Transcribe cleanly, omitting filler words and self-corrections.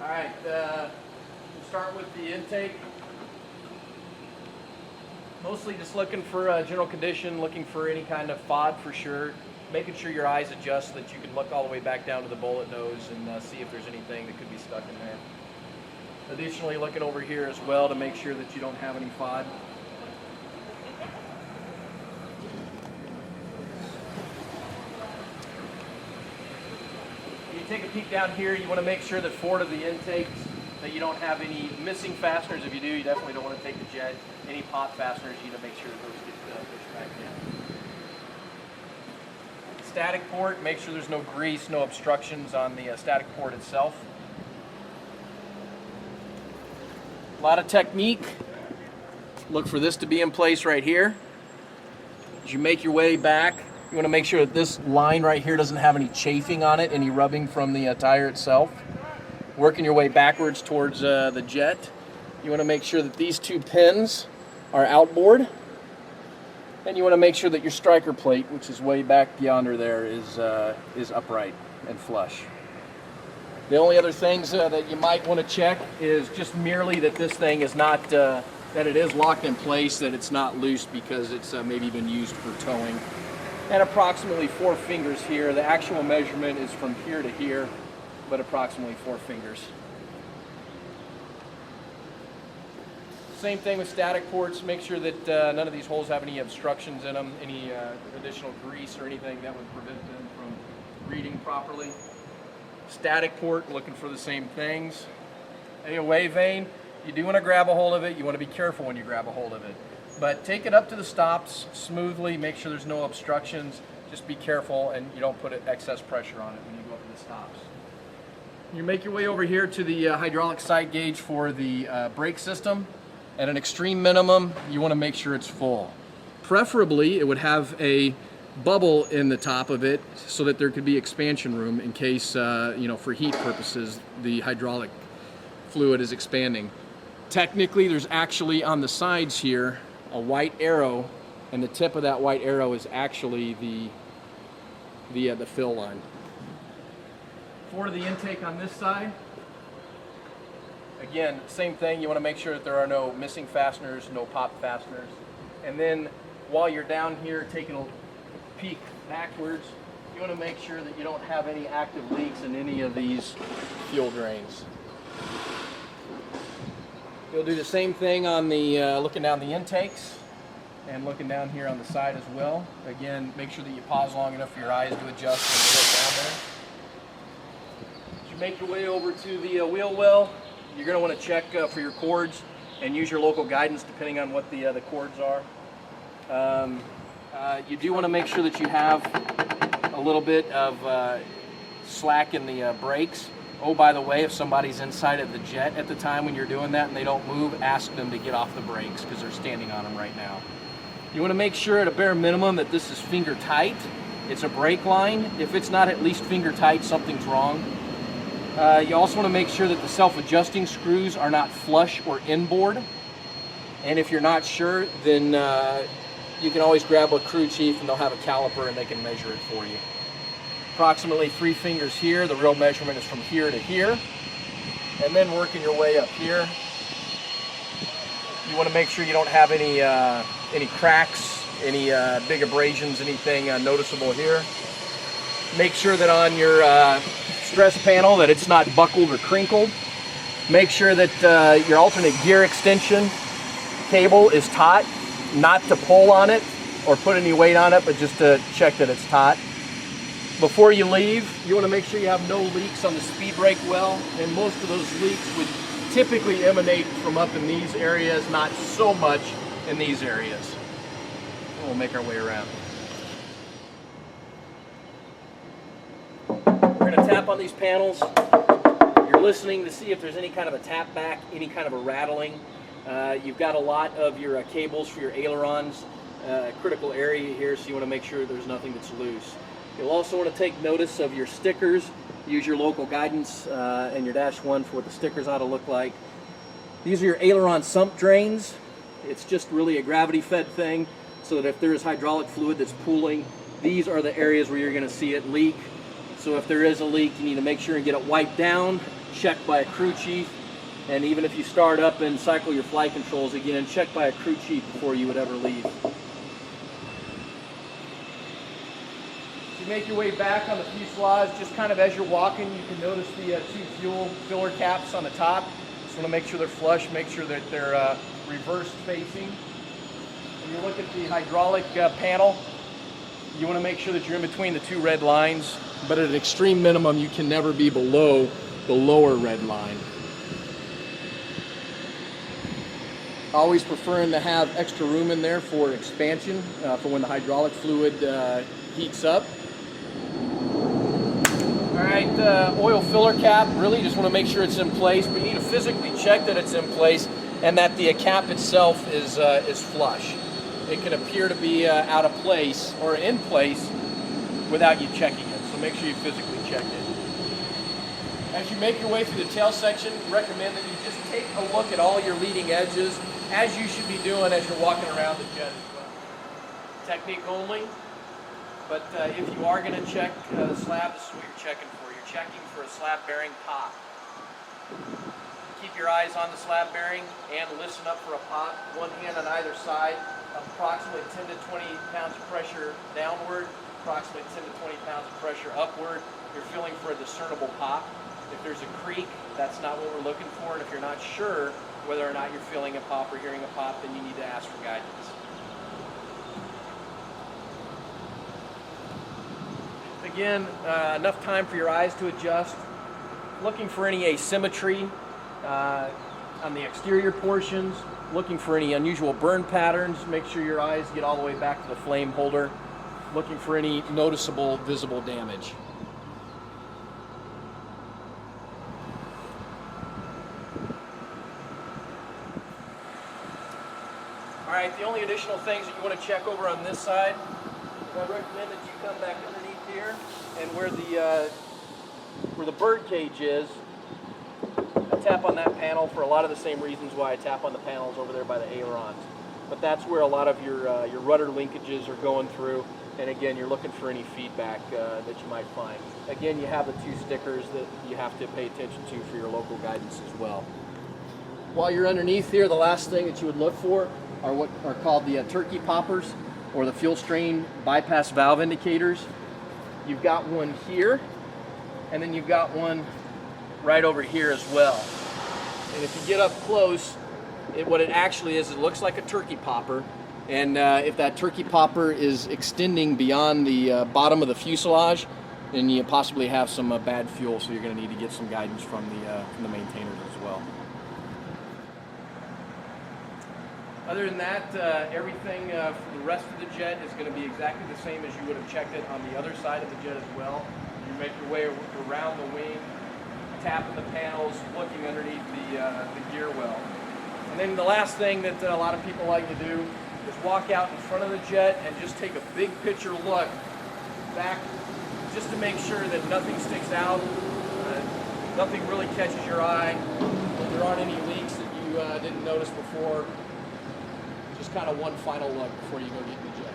All right, we'll start with the intake. Mostly just looking for general condition, looking for any kind of FOD for sure. Making sure your eyes adjust so that you can look all the way back down to the bullet nose and see if there's anything that could be stuck in there. Additionally, looking over here as well to make sure that you don't have any FOD. You take a peek down here, you want to make sure that forward of the intakes that you don't have any missing fasteners. If you do, you definitely don't want to take the jet. Any pop fasteners, you need to make sure that those get pushed back in. Static port, make sure there's no grease, no obstructions on the static port itself. A lot of technique. Look for this to be in place right here. As you make your way back, you want to make sure that this line right here doesn't have any chafing on it, any rubbing from the tire itself. Working your way backwards towards the jet. You want to make sure that these two pins are outboard. And you want to make sure that your striker plate, which is way back yonder there, is upright and flush. The only other things that you might want to check is just merely that this thing is not, that it is locked in place, that it's not loose because it's maybe been used for towing. And approximately 4 fingers here. The actual measurement is from here to here, but approximately 4 fingers. Same thing with static ports. Make sure that none of these holes have any obstructions in them, any additional grease or anything that would prevent them from reading properly. Static port, looking for the same things. Any away vane, you do want to grab a hold of it. You want to be careful when you grab a hold of it. But take it up to the stops smoothly. Make sure there's no obstructions. Just be careful and you don't put excess pressure on it when you go up to the stops. You make your way over here to the hydraulic side gauge for the brake system. At an extreme minimum, you want to make sure it's full. Preferably, it would have a bubble in the top of it so that there could be expansion room in case, for heat purposes, the hydraulic fluid is expanding. Technically, there's actually on the sides here a white arrow, and the tip of that white arrow is actually the fill line. For the intake on this side, again, same thing. You want to make sure that there are no missing fasteners, no pop fasteners. And then while you're down here taking a peek backwards, you want to make sure that you don't have any active leaks in any of these fuel drains. You'll do the same thing on the looking down the intakes and looking down here on the side as well. Again, make sure that you pause long enough for your eyes to adjust and get down there. As you make your way over to the wheel well, you're going to want to check for your cords and use your local guidance depending on what the cords are. You do want to make sure that you have a little bit of slack in the brakes. Oh, by the way, if somebody's inside of the jet at the time when you're doing that and they don't move, ask them to get off the brakes because they're standing on them right now. You want to make sure at a bare minimum that this is finger tight. It's a brake line. If it's not at least finger tight, something's wrong. You also want to make sure that the self-adjusting screws are not flush or inboard. And if you're not sure, then you can always grab a crew chief and they'll have a caliper and they can measure it for you. Approximately 3 fingers here. The real measurement is from here to here. And then working your way up here. You want to make sure you don't have any cracks, any big abrasions, anything noticeable here. Make sure that on your stress panel that it's not buckled or crinkled. Make sure that your alternate gear extension cable is taut, not to pull on it or put any weight on it, but just to check that it's taut. Before you leave, you want to make sure you have no leaks on the speed brake well, and most of those leaks would typically emanate from up in these areas, not so much in these areas. We'll make our way around. We're going to tap on these panels. You're listening to see if there's any kind of a tap back, any kind of a rattling. You've got a lot of your cables for your ailerons, critical area here, so you want to make sure there's nothing that's loose. You'll also want to take notice of your stickers. Use your local guidance and your -1 for what the stickers ought to look like. These are your aileron sump drains. It's just really a gravity-fed thing, so that if there is hydraulic fluid that's pooling, these are the areas where you're going to see it leak. So if there is a leak, you need to make sure and get it wiped down checked by a crew chief. And even if you start up and cycle your flight controls again, check by a crew chief before you would ever leave. You make your way back on the fuselage, just kind of as you're walking, you can notice the two fuel filler caps on the top. Just want to make sure they're flush, make sure that they're reverse facing. When you look at the hydraulic panel, you want to make sure that you're in between the two red lines, but at an extreme minimum, you can never be below the lower red line. Always preferring to have extra room in there for expansion, for when the hydraulic fluid heats up. All right, oil filler cap, really just want to make sure it's in place, but you need to physically check that it's in place and that the cap itself is flush. It can appear to be out of place or in place without you checking it, so make sure you physically check it. As you make your way through the tail section, recommend that you just take a look at all your leading edges, as you should be doing as you're walking around the jet as well. Technique only, but if you are going to check the slab, this is what you're checking for. You're checking for a slab bearing pop. Keep your eyes on the slab bearing and listen up for a pop. One hand on either side, approximately 10 to 20 pounds of pressure downward, approximately 10 to 20 pounds of pressure upward. You're feeling for a discernible pop. If there's a creak, that's not what we're looking for, and if you're not sure whether or not you're feeling a pop or hearing a pop, then you need to ask for guidance. Again, enough time for your eyes to adjust. Looking for any asymmetry on the exterior portions, looking for any unusual burn patterns. Make sure your eyes get all the way back to the flame holder. Looking for any noticeable visible damage. All right, the only additional things that you want to check over on this side, I recommend that you come back underneath here and where the bird cage is, I tap on that panel for a lot of the same reasons why I tap on the panels over there by the ailerons. But that's where a lot of your rudder linkages are going through, and again, you're looking for any feedback that you might find. Again, you have the two stickers that you have to pay attention to for your local guidance as well. While you're underneath here, the last thing that you would look for are what are called the turkey poppers, or the fuel strain bypass valve indicators. You've got one here, and then you've got one right over here as well. And if you get up close, what it actually is, it looks like a turkey popper. And if that turkey popper is extending beyond the bottom of the fuselage, then you possibly have some bad fuel, so you're going to need to get some guidance from the maintainers as well. Other than that, everything for the rest of the jet is going to be exactly the same as you would have checked it on the other side of the jet as well. You make your way around the wing, tapping the panels, looking underneath the gear well. And then the last thing that a lot of people like to do is walk out in front of the jet and just take a big picture look back, just to make sure that nothing sticks out, nothing really catches your eye, that there aren't any leaks that you didn't notice before. Just kind of one final look before you go get in the jet.